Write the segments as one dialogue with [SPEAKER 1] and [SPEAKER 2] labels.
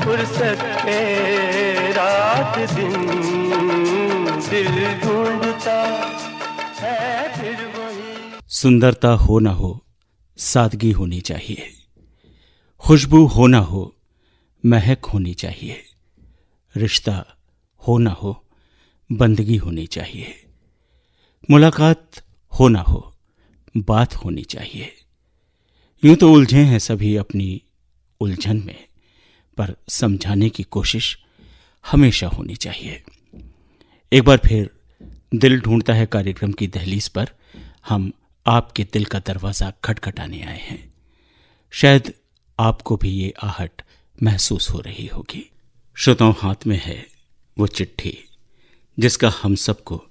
[SPEAKER 1] फुर्सत के रात दिन दिल ढूंढता है फिर वही।
[SPEAKER 2] सुंदरता हो ना हो, सादगी होनी चाहिए। खुशबू हो ना हो, महक होनी चाहिए। रिश्ता हो ना हो, बंदगी होनी चाहिए। मुलाकात हो ना हो, बात होनी चाहिए। यूं तो उलझे हैं सभी अपनी उलझन में, पर समझाने की कोशिश हमेशा होनी चाहिए। एक बार फिर दिल ढूंढता है कार्यक्रम की दहलीज पर हम आपके दिल का दरवाजा खटखटाने आए हैं। शायद आपको भी ये आहट महसूस हो रही होगी। श्रोताओं, हाथ में है वो चिट्ठी जिसका हम सबको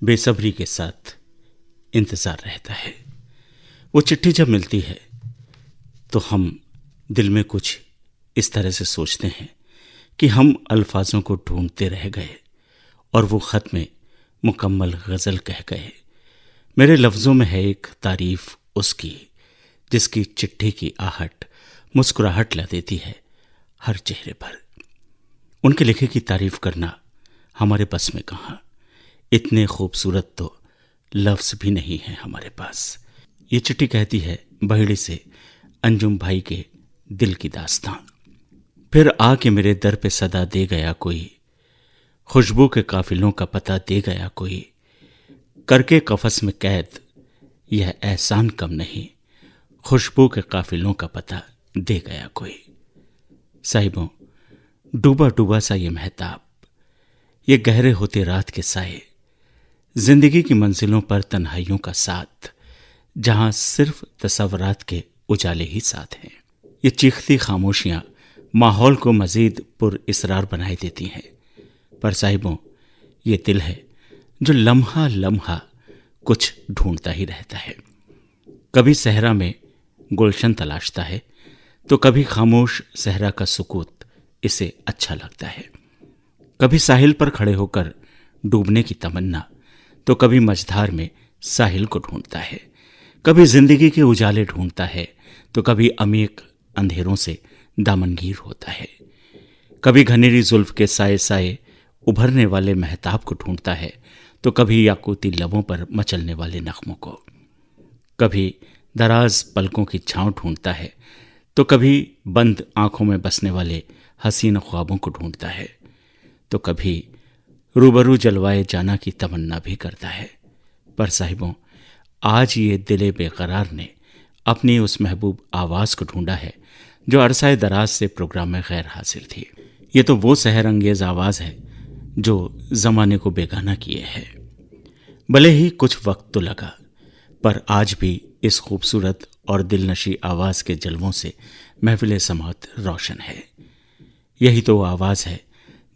[SPEAKER 2] बेसब्री के साथ इंतजार रहता है। वो चिट्ठी जब मिलती है तो हम दिल में कुछ इस तरह से सोचते हैं कि हम अल्फाजों को ढूंढते रह गए और वो खत में मुकम्मल गज़ल कह गए। मेरे लफ्ज़ों में है एक तारीफ उसकी जिसकी चिट्ठी की आहट मुस्कुराहट ला देती है हर चेहरे पर। उनके लिखे की तारीफ करना हमारे बस में कहाँ। इतने खूबसूरत तो लफ्ज़ भी नहीं है हमारे पास। ये चिट्ठी कहती है बहेड़ी से अंजुम भाई के दिल की दास्तां। फिर आके मेरे दर पे सदा दे गया कोई, खुशबू के काफिलों का पता दे गया कोई। करके कफस में कैद यह एहसान कम नहीं, खुशबू के काफिलों का पता दे गया कोई। साहिबों, डूबा डूबा सा ये महताब, ये गहरे होते रात के साए, जिंदगी की मंजिलों पर तन्हाइयों का साथ, जहां सिर्फ तसव्वुरात के उजाले ही साथ हैं। ये चीखती खामोशियां माहौल को मजीद पुरइसरार बनाए देती हैं। पर साहिबों, ये दिल है जो लम्हा लम्हा कुछ ढूंढता ही रहता है। कभी सहरा में गुलशन तलाशता है तो कभी खामोश सहरा का सुकूत इसे अच्छा लगता है। कभी साहिल पर खड़े होकर डूबने की तमन्ना तो कभी मझधार में साहिल को ढूंढता है। कभी जिंदगी के उजाले ढूंढता है तो कभी अमीक अंधेरों से दामनगीर होता है। कभी घनेरी जुल्फ के साए साए उभरने वाले महताब को ढूंढता है तो कभी याकूती लबों पर मचलने वाले नख्मों को। कभी दराज पलकों की छांव ढूंढता है तो कभी बंद आंखों में बसने वाले हसीन ख्वाबों को ढूंढता है तो कभी रूबरू जलवाए जाना की तमन्ना भी करता है। पर साहिबों, आज ये दिले बेकरार ने अपनी उस महबूब आवाज़ को ढूंढा है जो अरसाए दराज से प्रोग्राम में गैर हासिल थी। ये तो वो सहर अंगेज आवाज़ है जो ज़माने को बेगाना किए है। भले ही कुछ वक्त तो लगा, पर आज भी इस खूबसूरत और दिलनशी आवाज़ के जलवों से महफिल समात रोशन है। यही तो वो आवाज़ है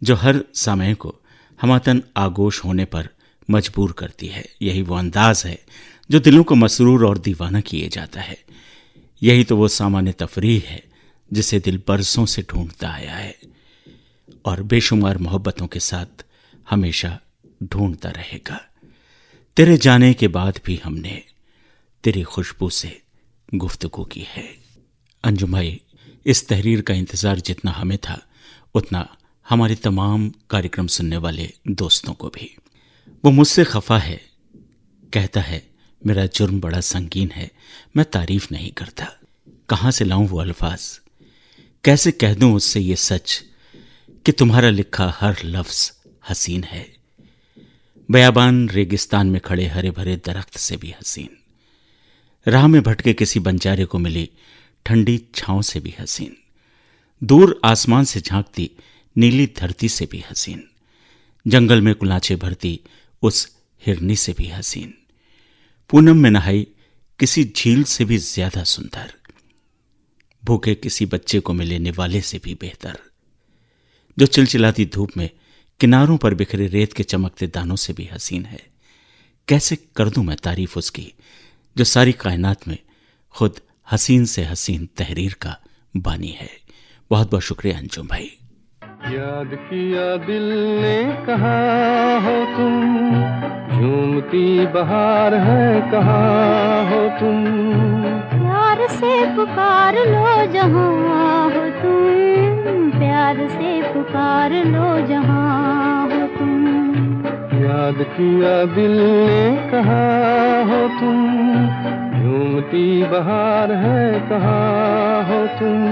[SPEAKER 2] जो हर सामय को हमातन आगोश होने पर मजबूर करती है। यही वो अंदाज है जो दिलों को मसरूर और दीवाना किए जाता है। यही तो वो सामान्य तफरीह है जिसे दिल बरसों से ढूंढता आया है और बेशुमार मोहब्बतों के साथ हमेशा ढूंढता रहेगा। तेरे जाने के बाद भी हमने तेरी खुशबू से गुफ्तगू की है। अंजुम भाई, इस तहरीर का इंतज़ार जितना हमें था उतना हमारे तमाम कार्यक्रम सुनने वाले दोस्तों को भी। वो मुझसे खफा है, कहता है मेरा जुर्म बड़ा संगीन है, मैं तारीफ नहीं करता। कहाँ से लाऊं वो अल्फाज, कैसे कह दूं उससे ये सच कि तुम्हारा लिखा हर लफ्ज़ हसीन है। बयाबान रेगिस्तान में खड़े हरे भरे दरख्त से भी हसीन, राह में भटके किसी बंजारे को मिली ठंडी छांव से भी हसीन, दूर आसमान से झांकती नीली धरती से भी हसीन, जंगल में कुलाचे भरती उस हिरनी से भी हसीन, पूनम में नहाई किसी झील से भी ज्यादा सुंदर, भूखे किसी बच्चे को मिले निवाले से भी बेहतर, जो चिलचिलाती धूप में किनारों पर बिखरे रेत के चमकते दानों से भी हसीन है। कैसे कर दूं मैं तारीफ उसकी जो सारी कायनात में खुद हसीन से हसीन तहरीर का बानी है। बहुत बहुत शुक्रिया अंजुम भाई।
[SPEAKER 1] याद किया दिल ने कहा हो तुम, झूमती बहार है कहाँ हो तुम,
[SPEAKER 3] प्यार से पुकार लो जहाँ हो तुम, प्यार पुकार लो जहाँ हो तुम।
[SPEAKER 1] याद किया दिल ने कहाँ हो तुम, झूमती बहार है कहाँ हो तुम।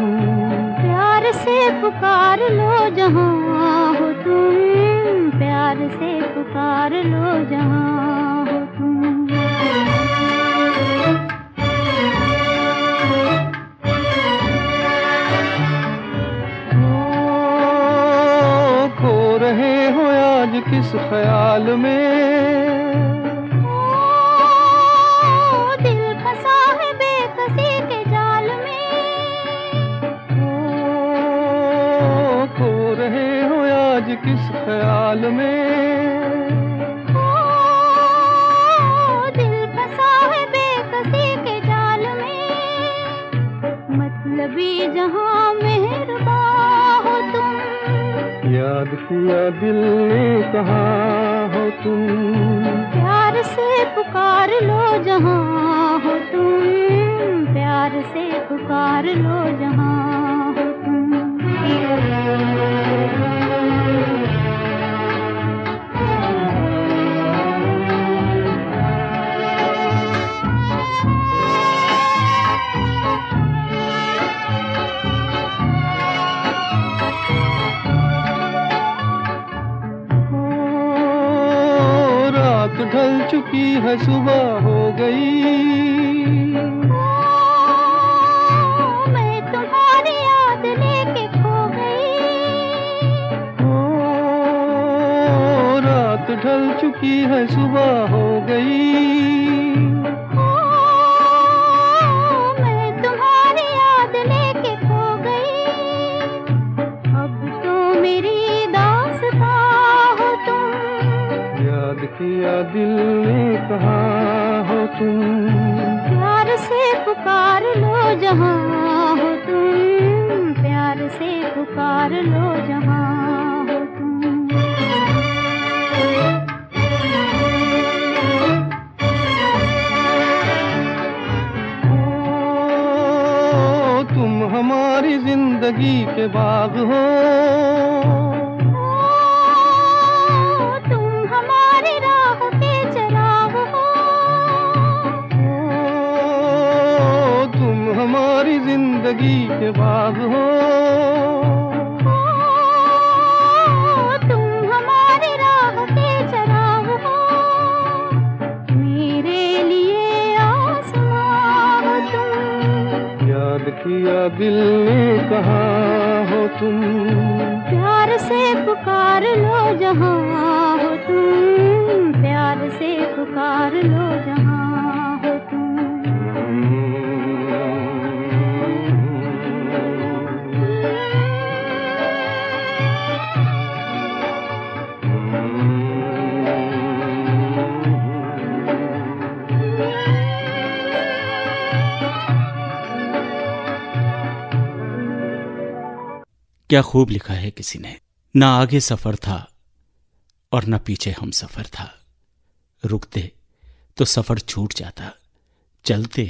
[SPEAKER 3] प्यार से पुकार लो जहाँ हो तुम, प्यार से पुकार लो जहाँ हो तुम।
[SPEAKER 1] खो रहे हो आज किस ख्याल में,
[SPEAKER 3] दिल फंसा है बेकसी के जाल में।
[SPEAKER 1] खो रहे हो आज किस ख्याल में,
[SPEAKER 3] दिल फंसा है बेकसी के जाल में। मतलबी जहाँ मेहरबान हो तुम।
[SPEAKER 1] याद किया दिल ने कहाँ हो तुम।
[SPEAKER 3] प्यार से पुकार लो जहाँ हो तुम, प्यार से पुकार लो जहाँ हो तुम।
[SPEAKER 1] ढल चुकी है सुबह हो गई,
[SPEAKER 3] मैं तुम्हारी याद लेके खो गई।
[SPEAKER 1] रात ढल चुकी है सुबह हो गई,
[SPEAKER 3] मैं तुम्हारी याद लेके खो गई। अब तो मेरी दास्तां हो तुम।
[SPEAKER 1] याद किया दिल ने कहाँ हो तुम।
[SPEAKER 3] प्यार से पुकार लो जहाँ हो तुम, प्यार से पुकार लो जहाँ हो तुम।
[SPEAKER 1] तुम हमारी जिंदगी के बाग हो, हमारी जिंदगी के बाग हो।
[SPEAKER 3] तुम हमारी राह के चराग हो। मेरे लिए आसमां हो तुम।
[SPEAKER 1] याद किया दिल ने कहाँ हो तुम।
[SPEAKER 3] प्यार से पुकार लो जहाँ हो तुम, प्यार से पुकार लो जहाँ हो तुम।
[SPEAKER 2] क्या खूब लिखा है किसी ने। ना आगे सफर था और न पीछे हम सफर था। रुकते तो सफर छूट जाता, चलते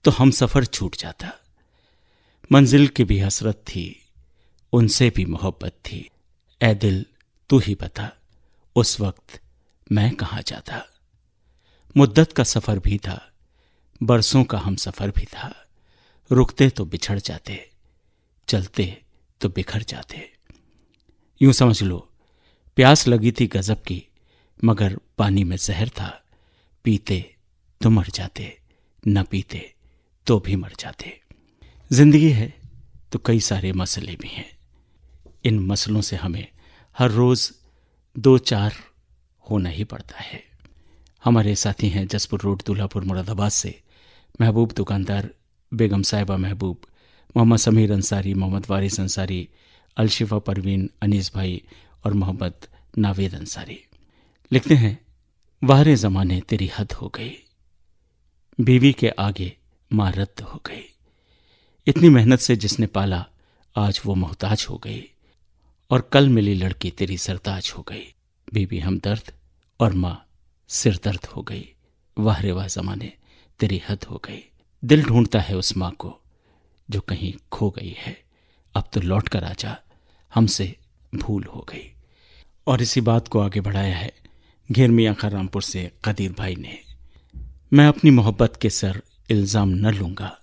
[SPEAKER 2] तो हम सफर छूट जाता। मंजिल की भी हसरत थी, उनसे भी मोहब्बत थी। ऐ दिल तू ही बता, उस वक्त मैं कहाँ जाता। मुद्दत का सफर भी था, बरसों का हम सफर भी था। रुकते तो बिछड़ जाते, चलते तो बिखर जाते। यूं समझ लो, प्यास लगी थी गजब की, मगर पानी में जहर था। पीते तो मर जाते, न पीते तो भी मर जाते। जिंदगी है तो कई सारे मसले भी हैं। इन मसलों से हमें हर रोज 2-4 होना ही पड़ता है। हमारे साथी हैं जसपुर रोड, दूल्हापुर, मुरादाबाद से महबूब दुकानदार, बेगम साहिबा महबूब, मोहम्मद समीर अंसारी, मोहम्मद वारिस अंसारी, अलशिफा परवीन, अनीस भाई और मोहम्मद नावेद अंसारी। लिखते हैं, वारे ज़माने तेरी हद हो गई, बीवी के आगे माँ रद्द हो गई। इतनी मेहनत से जिसने पाला, आज वो मोहताज हो गई। और कल मिली लड़की तेरी सरताज हो गई। बीवी हमदर्द और माँ सिरदर्द हो गई। वाह रे वाह ज़माने तेरी हद हो गई। दिल ढूंढता है उस माँ को जो कहीं खो गई है। अब तो लौट कर आजा, हमसे भूल हो गई। और इसी बात को आगे बढ़ाया है घेर मियाँ खां रामपुर से कदीर भाई ने। मैं अपनी मोहब्बत के सर इल्ज़ाम न लूँगा,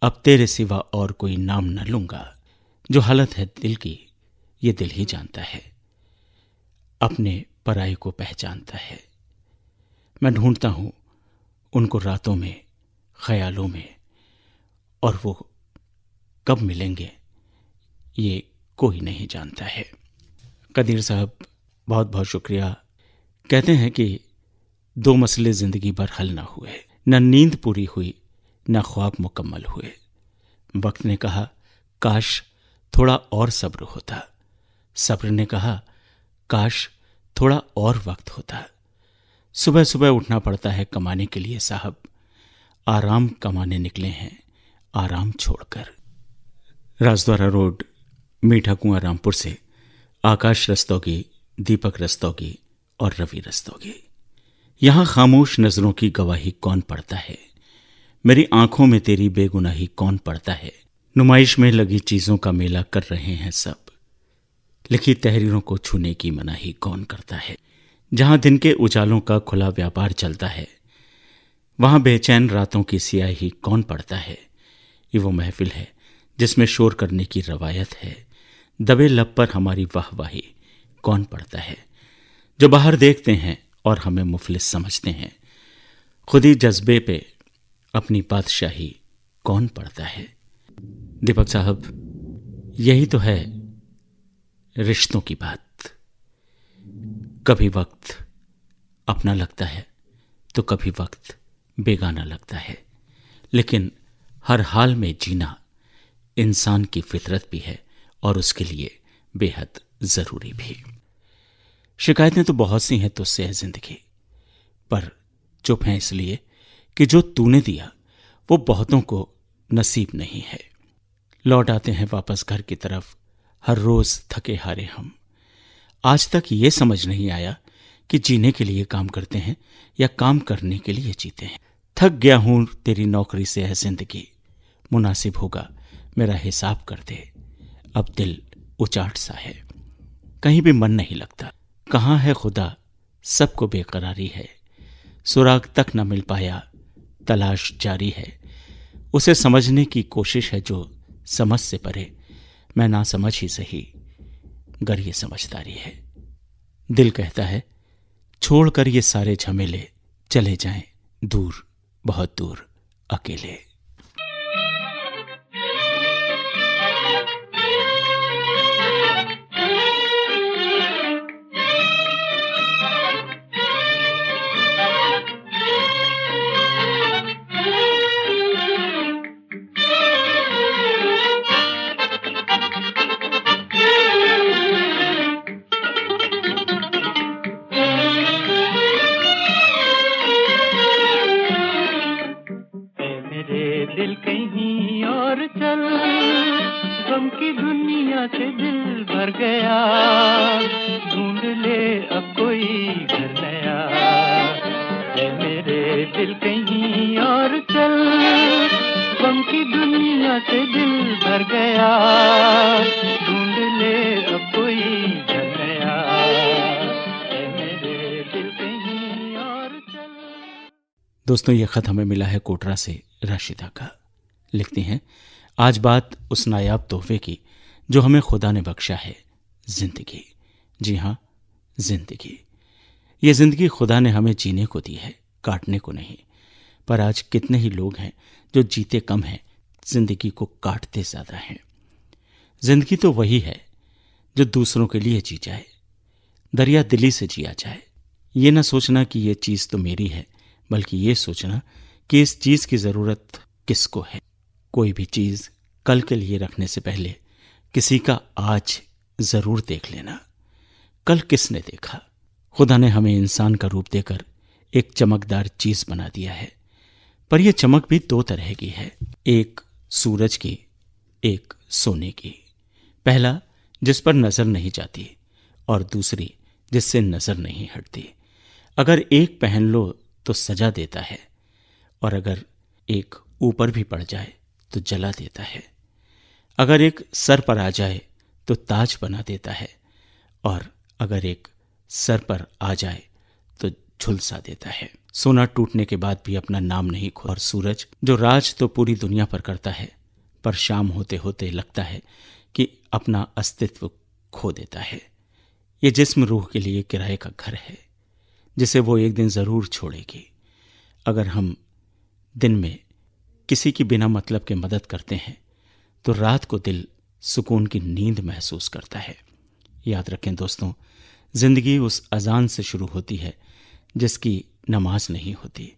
[SPEAKER 2] अब तेरे सिवा और कोई नाम न लूँगा। जो हालत है दिल की ये दिल ही जानता है, अपने पराये को पहचानता है। मैं ढूंढता हूँ उनको रातों में, ख्यालों में, और वो कब मिलेंगे ये कोई नहीं जानता है। कदीर साहब बहुत बहुत शुक्रिया। कहते हैं कि दो मसले जिंदगी भर हल ना हुए, न नींद पूरी हुई न ख्वाब मुकम्मल हुए। वक्त ने कहा काश थोड़ा और सब्र होता, सब्र ने कहा काश थोड़ा और वक्त होता। सुबह सुबह उठना पड़ता है कमाने के लिए साहब, आराम कमाने निकले हैं आराम छोड़कर। राजद्वारा रोड, मीठा कुआं, रामपुर से आकाश रस्तोगी, दीपक रस्तोगी और रवि रस्तोगी। यहां खामोश नजरों की गवाही कौन पढ़ता है, मेरी आंखों में तेरी बेगुनाही कौन पढ़ता है। नुमाइश में लगी चीजों का मेला कर रहे हैं सब, लिखी तहरीरों को छूने की मनाही कौन करता है। जहां दिन के उजालों का खुला व्यापार चलता है, वहां बेचैन रातों की सियाही कौन पढ़ता है। ये वो महफिल है जिसमें शोर करने की रवायत है, दबे लब पर हमारी वाहवाही कौन पढ़ता है। जो बाहर देखते हैं और हमें मुफलिस समझते हैं, खुदी जज्बे पे अपनी बादशाही कौन पढ़ता है। दीपक साहब, यही तो है रिश्तों की बात। कभी वक्त अपना लगता है तो कभी वक्त बेगाना लगता है, लेकिन हर हाल में जीना इंसान की फितरत भी है और उसके लिए बेहद जरूरी भी। शिकायतें तो बहुत सी हैं तुझसे है जिंदगी, पर चुप हैं इसलिए कि जो तूने दिया वो बहुतों को नसीब नहीं है। लौट आते हैं वापस घर की तरफ, हर रोज थके हारे हम। आज तक ये समझ नहीं आया कि जीने के लिए काम करते हैं या काम करने के लिए जीते हैं। थक गया हूं तेरी नौकरी से है जिंदगी, मुनासिब होगा मेरा हिसाब कर दे। अब दिल उचाट सा है, कहीं भी मन नहीं लगता। कहाँ है खुदा, सबको बेकरारी है। सुराग तक न मिल पाया, तलाश जारी है। उसे समझने की कोशिश है जो समझ से परे। मैं ना समझ ही सही, गर ये समझदारी है। दिल कहता है छोड़कर ये सारे झमेले, चले जाएं दूर, बहुत दूर, अकेले।
[SPEAKER 1] दिल कहीं और चल, गम की दुनिया से दिल भर गया, ढूंढ ले अब कोई घर नया। ऐ मेरे दिल कहीं और चल, गम की दुनिया से दिल भर गया, ढूंढ ले अब कोई घर नया। ऐ मेरे दिल कहीं और चल।
[SPEAKER 2] दोस्तों, ये खत हमें मिला है कोटरा से राशिदा का। लिखती हैं आज बात उस नायाब तोहफे की जो हमें खुदा ने बख्शा है, जिंदगी। जी हाँ, जिंदगी। ये जिंदगी खुदा ने हमें जीने को दी है, काटने को नहीं। पर आज कितने ही लोग हैं जो जीते कम हैं, जिंदगी को काटते ज्यादा हैं। जिंदगी तो वही है जो दूसरों के लिए जी जाए, दरिया दिली से जिया जाए। ये ना सोचना कि ये चीज तो मेरी है, बल्कि ये सोचना कि इस चीज की जरूरत किसको है। कोई भी चीज कल के लिए रखने से पहले किसी का आज जरूर देख लेना। कल किसने देखा। खुदा ने हमें इंसान का रूप देकर एक चमकदार चीज बना दिया है, पर यह चमक भी दो तरह की है, एक सूरज की, एक सोने की। पहला जिस पर नजर नहीं जाती और दूसरी जिससे नजर नहीं हटती। अगर एक पहन लो तो सजा देता है, और अगर एक ऊपर भी पड़ जाए तो जला देता है। अगर एक सर पर आ जाए तो ताज बना देता है, और अगर एक सर पर आ जाए तो झुलसा देता है। सोना टूटने के बाद भी अपना नाम नहीं खो, और सूरज जो राज तो पूरी दुनिया पर करता है, पर शाम होते होते लगता है कि अपना अस्तित्व खो देता है। ये जिस्म रूह के लिए किराए का घर है, जिसे वो एक दिन जरूर छोड़ेगी। अगर हम दिन में किसी की बिना मतलब के मदद करते हैं तो रात को दिल सुकून की नींद महसूस करता है। याद रखें दोस्तों, जिंदगी उस अजान से शुरू होती है जिसकी नमाज नहीं होती,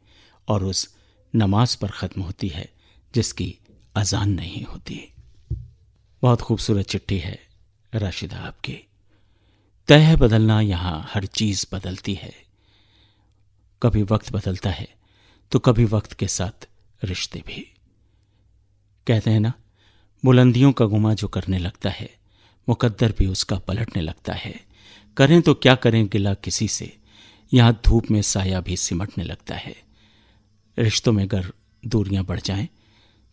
[SPEAKER 2] और उस नमाज पर ख़त्म होती है जिसकी अजान नहीं होती। बहुत खूबसूरत चिट्ठी है राशिदा आपकी। तय है बदलना, यहाँ हर चीज़ बदलती है। कभी वक्त बदलता है तो कभी वक्त के साथ रिश्ते भी। कहते हैं ना, बुलंदियों का गुमा जो करने लगता है, मुकद्दर भी उसका पलटने लगता है। करें तो क्या करें गिला किसी से, यहाँ धूप में साया भी सिमटने लगता है। रिश्तों में अगर दूरियां बढ़ जाएं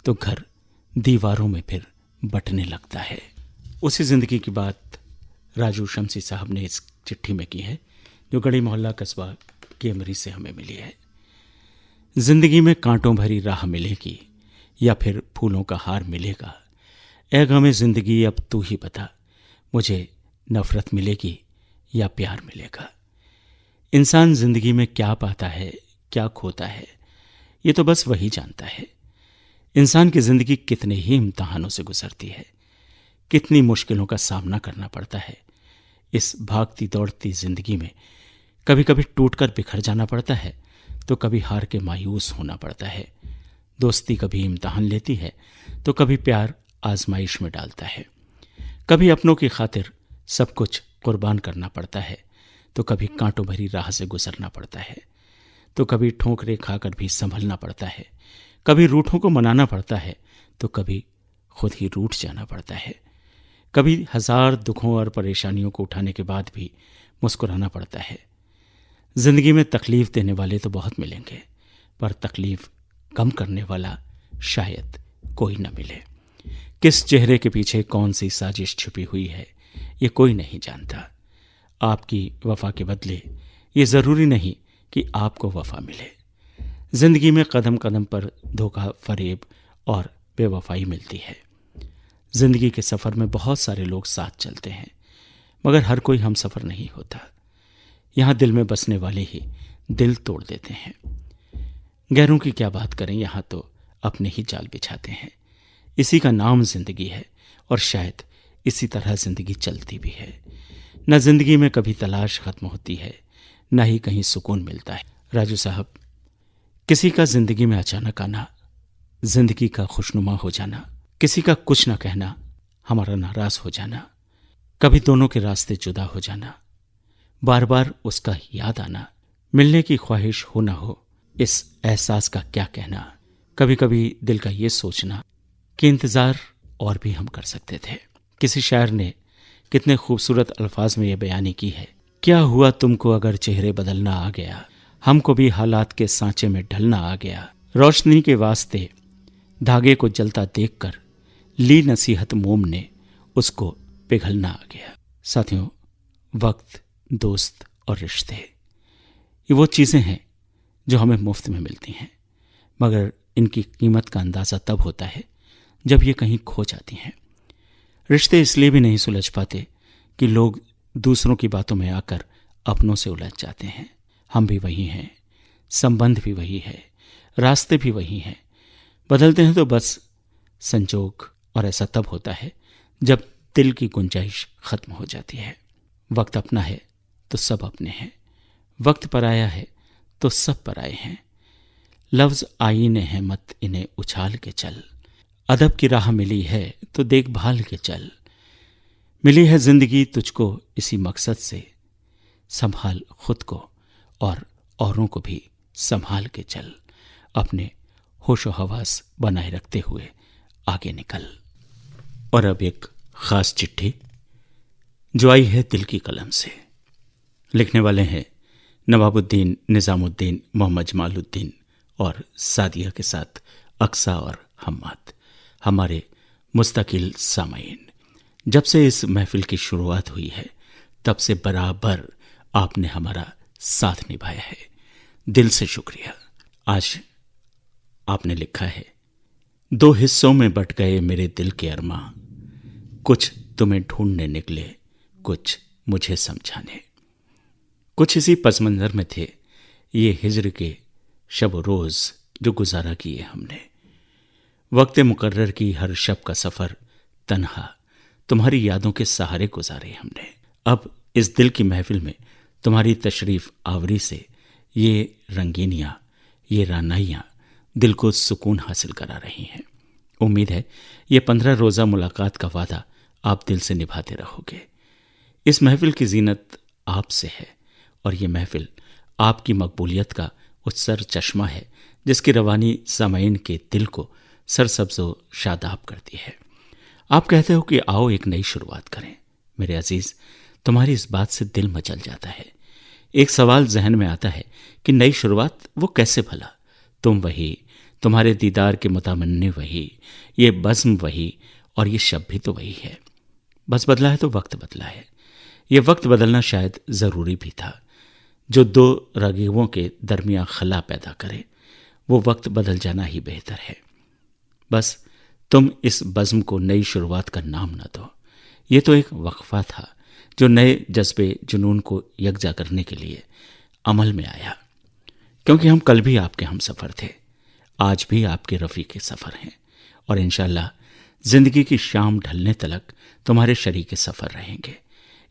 [SPEAKER 2] तो घर दीवारों में फिर बटने लगता है। उसी जिंदगी की बात राजू शमसी साहब ने इस चिट्ठी में की है, जो गढ़ी मोहल्ला कस्बा केमरी से हमें मिली है। जिंदगी में कांटों भरी राह मिलेगी या फिर फूलों का हार मिलेगा। ऐ गमे जिंदगी अब तू ही बता, मुझे नफरत मिलेगी या प्यार मिलेगा। इंसान जिंदगी में क्या पाता है, क्या खोता है, ये तो बस वही जानता है। इंसान की जिंदगी कितने ही इम्तिहानों से गुजरती है, कितनी मुश्किलों का सामना करना पड़ता है। इस भागती दौड़ती जिंदगी में कभी कभी टूटकर बिखर जाना पड़ता है, तो कभी हार के मायूस होना पड़ता है। दोस्ती कभी इम्तिहान लेती है तो कभी प्यार आजमाइश में डालता है। कभी अपनों की खातिर सब कुछ कुर्बान करना पड़ता है, तो कभी कांटों भरी राह से गुजरना पड़ता है, तो कभी ठोकरें खाकर भी संभलना पड़ता है। कभी रूठों को मनाना पड़ता है तो कभी खुद ही रूठ जाना पड़ता है। कभी हजार दुखों और परेशानियों को उठाने के बाद भी मुस्कुराना पड़ता है। जिंदगी में तकलीफ देने वाले तो बहुत मिलेंगे, पर तकलीफ कम करने वाला शायद कोई न मिले। किस चेहरे के पीछे कौन सी साजिश छुपी हुई है, ये कोई नहीं जानता। आपकी वफा के बदले ये जरूरी नहीं कि आपको वफा मिले। जिंदगी में कदम कदम पर धोखा, फरेब और बेवफाई मिलती है। जिंदगी के सफर में बहुत सारे लोग साथ चलते हैं, मगर हर कोई हम सफर नहीं होता। यहाँ दिल में बसने वाले ही दिल तोड़ देते हैं। गैरों की क्या बात करें, यहाँ तो अपने ही जाल बिछाते हैं। इसी का नाम जिंदगी है, और शायद इसी तरह जिंदगी चलती भी है। न जिंदगी में कभी तलाश खत्म होती है, न ही कहीं सुकून मिलता है। राजू साहब, किसी का जिंदगी में अचानक आना, जिंदगी का खुशनुमा हो जाना, किसी का कुछ न कहना, हमारा नाराज हो जाना, कभी दोनों के रास्ते जुदा हो जाना, बार बार उसका याद आना, मिलने की ख्वाहिश हो ना हो, इस एहसास का क्या कहना। कभी कभी दिल का ये सोचना कि इंतजार और भी हम कर सकते थे। किसी शायर ने कितने खूबसूरत अल्फाज में यह बयानी की है, क्या हुआ तुमको अगर चेहरे बदलना आ गया, हमको भी हालात के सांचे में ढलना आ गया। रोशनी के वास्ते धागे को जलता देखकर ली नसीहत मोम ने, उसको पिघलना आ गया। साथियों, वक्त, दोस्त और रिश्ते, ये वो चीज़ें हैं जो हमें मुफ्त में मिलती हैं, मगर इनकी कीमत का अंदाज़ा तब होता है जब ये कहीं खो जाती हैं। रिश्ते इसलिए भी नहीं सुलझ पाते कि लोग दूसरों की बातों में आकर अपनों से उलझ जाते हैं। हम भी वही हैं, संबंध भी वही है, रास्ते भी वही हैं। बदलते हैं तो बस संजोग, और ऐसा तब होता है जब दिल की गुंजाइश खत्म हो जाती है। वक्त अपना है तो सब अपने हैं, वक्त पराया है तो सब पराए हैं। लफ्ज आईने हैं मत इन्हें उछाल के चल, अदब की राह मिली है तो देखभाल के चल। मिली है जिंदगी तुझको इसी मकसद से, संभाल खुद को और औरों को भी संभाल के चल। अपने होशो हवास बनाए रखते हुए आगे निकल। और अब एक खास चिट्ठी जो आई है दिल की कलम से। लिखने वाले हैं नवाबुद्दीन, निजामुद्दीन, मोहम्मद जमालुद्दीन और सादिया के साथ अक्सा और हम्माद, हमारे मुस्तकिल सामाईन। जब से इस महफिल की शुरुआत हुई है तब से बराबर आपने हमारा साथ निभाया है। दिल से शुक्रिया। आज आपने लिखा है, 2 हिस्सों में बट गए मेरे दिल के अरमां, कुछ तुम्हें ढूंढने निकले, कुछ मुझे समझाने। कुछ इसी पस मंजर में थे ये हिजर के शब रोज जो गुजारा किए हमने। वक्त मुकर्रर की हर शब का सफर तन्हा तुम्हारी यादों के सहारे गुजारे हमने। अब इस दिल की महफिल में तुम्हारी तशरीफ आवरी से ये रंगीनियां, ये रानाइयां दिल को सुकून हासिल करा रही हैं। उम्मीद है ये 15 रोज़ा मुलाकात का वादा आप दिल से निभाते रहोगे। इस महफिल की जीनत आपसे है और ये महफिल आपकी मकबूलियत का उत्सर चश्मा है जिसकी रवानी सामईन के दिल को सरसब्ज़ो शादाब करती है। आप कहते हो कि आओ एक नई शुरुआत करें। मेरे अजीज, तुम्हारी इस बात से दिल मचल जाता है। एक सवाल जहन में आता है कि नई शुरुआत वो कैसे भला? तुम वही, तुम्हारे दीदार के मुतमन्ने वही, ये बज़्म वही और ये शब भी तो वही है। बस बदला है तो वक्त बदला है। ये वक्त बदलना शायद ज़रूरी भी था। जो 2 रगीबों के दरमियान खला पैदा करे वो वक्त बदल जाना ही बेहतर है। बस तुम इस बज़्म को नई शुरुआत का नाम न दो। ये तो एक वक्फा था जो नए जज्बे जुनून को यकजा करने के लिए अमल में आया। क्योंकि हम कल भी आपके हम सफ़र थे, आज भी आपके रफ़ीक़े सफ़र हैं और इंशाअल्लाह ज़िंदगी की शाम ढलने तलक तुम्हारे शरीके सफ़र रहेंगे।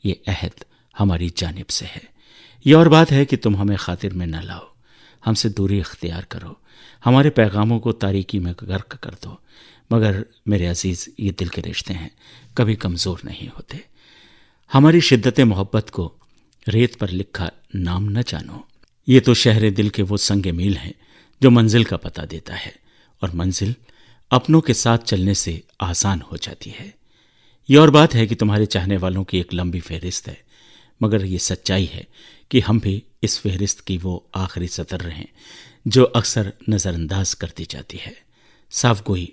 [SPEAKER 2] ये अहद हमारी जानिब से है। ये और बात है कि तुम हमें खातिर में न लाओ, हमसे दूरी इख्तियार करो, हमारे पैगामों को तारीकी में गर्क कर दो। मगर मेरे अजीज़, ये दिल के रिश्ते हैं, कभी कमज़ोर नहीं होते। हमारी शिद्दत मोहब्बत को रेत पर लिखा नाम न जानो। ये तो शहर दिल के वो संग मील हैं जो मंजिल का पता देता है और मंजिल अपनों के साथ चलने से आसान हो जाती है। ये और बात है कि तुम्हारे चाहने वालों की एक लंबी फहरिस्त है, मगर ये सच्चाई है कि हम भी इस फहरिस्त की वो आखिरी सतर रहें जो अक्सर नज़रअंदाज कर दी जाती है। साफ गोई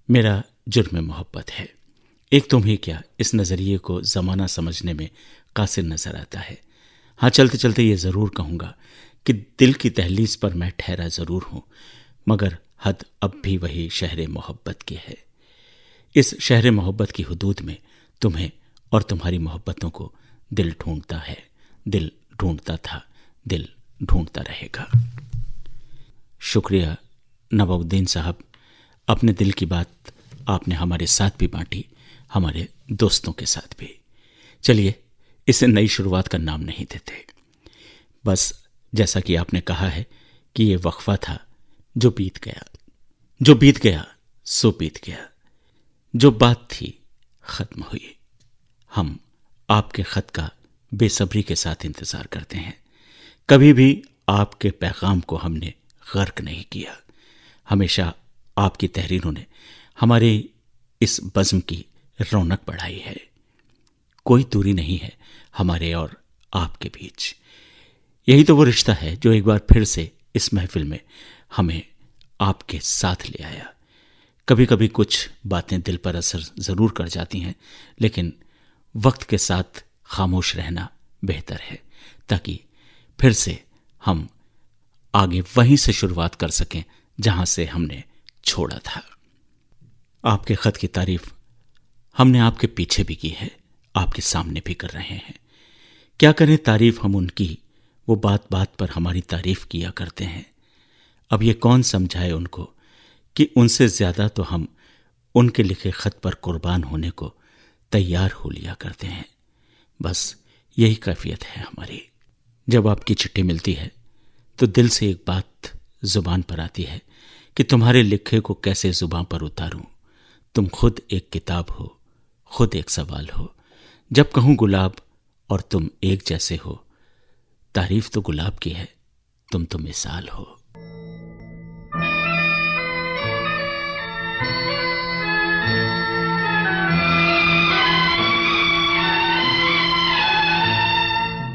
[SPEAKER 2] मेरा जुर्म मोहब्बत है। एक तुम ही क्या इस नज़रिए को ज़माना समझने में कासिर नज़र आता है। हाँ, चलते चलते ये ज़रूर कहूँगा कि दिल की दहलीज पर मैं ठहरा ज़रूर हूँ, मगर हद अब भी वही शहर मोहब्बत की है। इस शहर मोहब्बत की हुदूद में तुम्हें और तुम्हारी मोहब्बतों को दिल ढूंढता है, दिल ढूंढता था, दिल ढूंढता रहेगा। शुक्रिया नवाबुद्दीन साहब, अपने दिल की बात आपने हमारे साथ भी बांटी, हमारे दोस्तों के साथ भी। चलिए, इसे नई शुरुआत का नाम नहीं देते। बस जैसा कि आपने कहा है कि ये वक्फा था जो बीत गया, जो बीत गया सो बीत गया, जो बात थी ख़त्म हुई। हम आपके ख़त का बेसब्री के साथ इंतज़ार करते हैं। कभी भी आपके पैगाम को हमने गर्क नहीं किया। हमेशा आपकी तहरीरों ने हमारे इस बज़्म की रौनक बढ़ाई है। कोई दूरी नहीं है हमारे और आपके बीच। यही तो वो रिश्ता है जो एक बार फिर से इस महफिल में हमें आपके साथ ले आया। कभी कभी कुछ बातें दिल पर असर ज़रूर कर जाती हैं, लेकिन वक्त के साथ खामोश रहना बेहतर है ताकि फिर से हम आगे वहीं से शुरुआत कर सकें जहां से हमने छोड़ा था। आपके ख़त की तारीफ हमने आपके पीछे भी की है, आपके सामने भी कर रहे हैं। क्या करें तारीफ हम उनकी, वो बात बात पर हमारी तारीफ किया करते हैं। अब ये कौन समझाए उनको कि उनसे ज़्यादा तो हम उनके लिखे ख़त पर कुर्बान होने को तैयार हो लिया करते हैं। बस यही कैफियत है हमारी। जब आपकी चिट्ठी मिलती है तो दिल से एक बात ज़ुबान पर आती है कि तुम्हारे लिखे को कैसे ज़ुबान पर उतारूं। तुम खुद एक किताब हो, खुद एक सवाल हो। जब कहूँ गुलाब और तुम एक जैसे हो, तारीफ तो गुलाब की है, तुम तो मिसाल हो।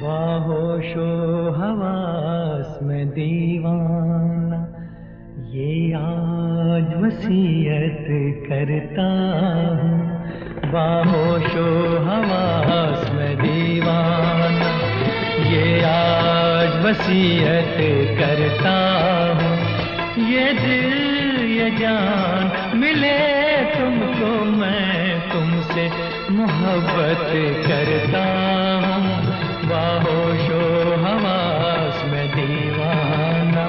[SPEAKER 1] बाहोशो हवास में दीवाना, ये आज वसीयत करता हूँ। बाहोशो हवास में दीवाना, वसीयत करता हूँ। ये दिल ये जान मिले तुमको, मैं तुमसे मोहब्बत करता हूँ। बाहोशो हवास में दीवाना।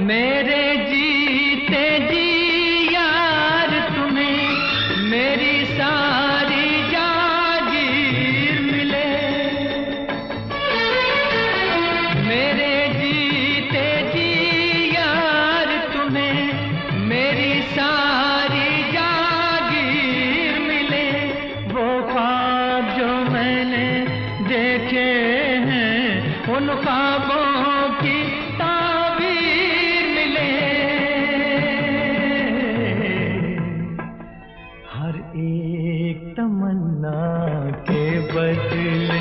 [SPEAKER 1] मेरे जीते जी यार तुम्हें मेरी सारी जागीर मिले। मेरे जीते जी यार तुम्हें मेरी सारी जागीर मिले। वो ख्वाब जो मैंने देखे हैं उन ख्वाबों की तमन्ना के बदले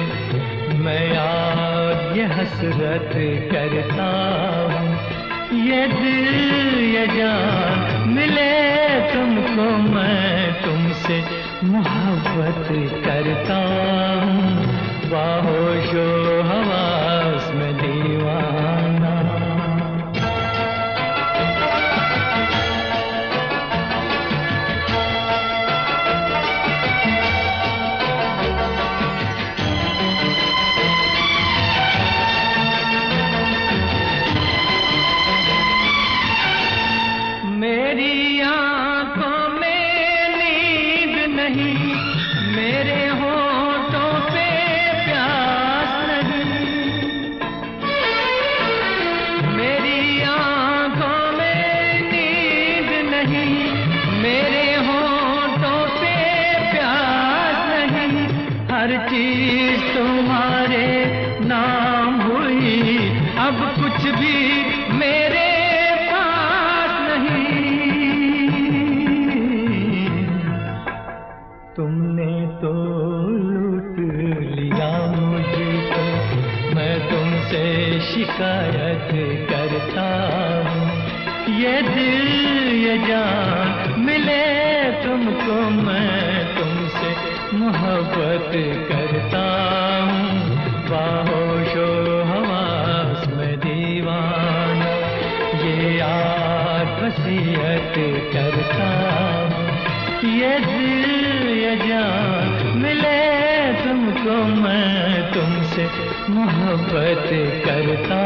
[SPEAKER 1] मैं आज ये हसरत करता हूँ। ये दिल ये जान मिले तुमको, मैं तुमसे मोहब्बत करता हूँ। बाहोशो हवास में दीवाना। मेरी आंखों में नींद नहीं, मेरे होठों पे प्यास नहीं। मेरी आंखों में नींद नहीं, मेरे होठों पे प्यास नहीं। हर चीज तुम्हारे नाम हुई, अब कुछ भी मेरे तुमने तो लूट लिया मुझको, मैं तुमसे शिकायत करता हूँ। ये दिल ये जान मिले तुमको, मैं तुमसे मोहब्बत करता हूँ। बाहोशो हवास में दीवाना, ये आज वसीयत करता हूँ। ये दिल ये जान मिले तुमको, मैं तुमसे मोहब्बत करता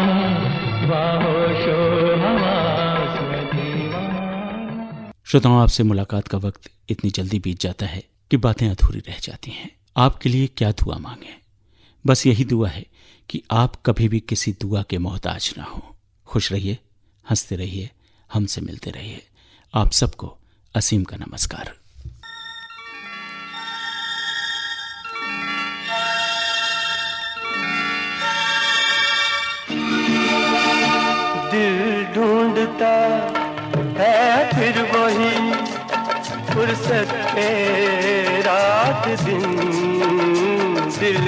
[SPEAKER 1] हूँ। बाहोशो हवास में दीवाना।
[SPEAKER 2] श्रोताओं, आपसे मुलाकात का वक्त इतनी जल्दी बीत जाता है कि बातें अधूरी रह जाती हैं। आपके लिए क्या दुआ मांगे? बस यही दुआ है कि आप कभी भी किसी दुआ के मोहताज ना हो। खुश रहिए, हंसते रहिए, हमसे मिलते रहिए। आप सबको असीम का नमस्कार।
[SPEAKER 1] दिल ढूंढता है फिर वही फुर्सत पे रात दिन। दिल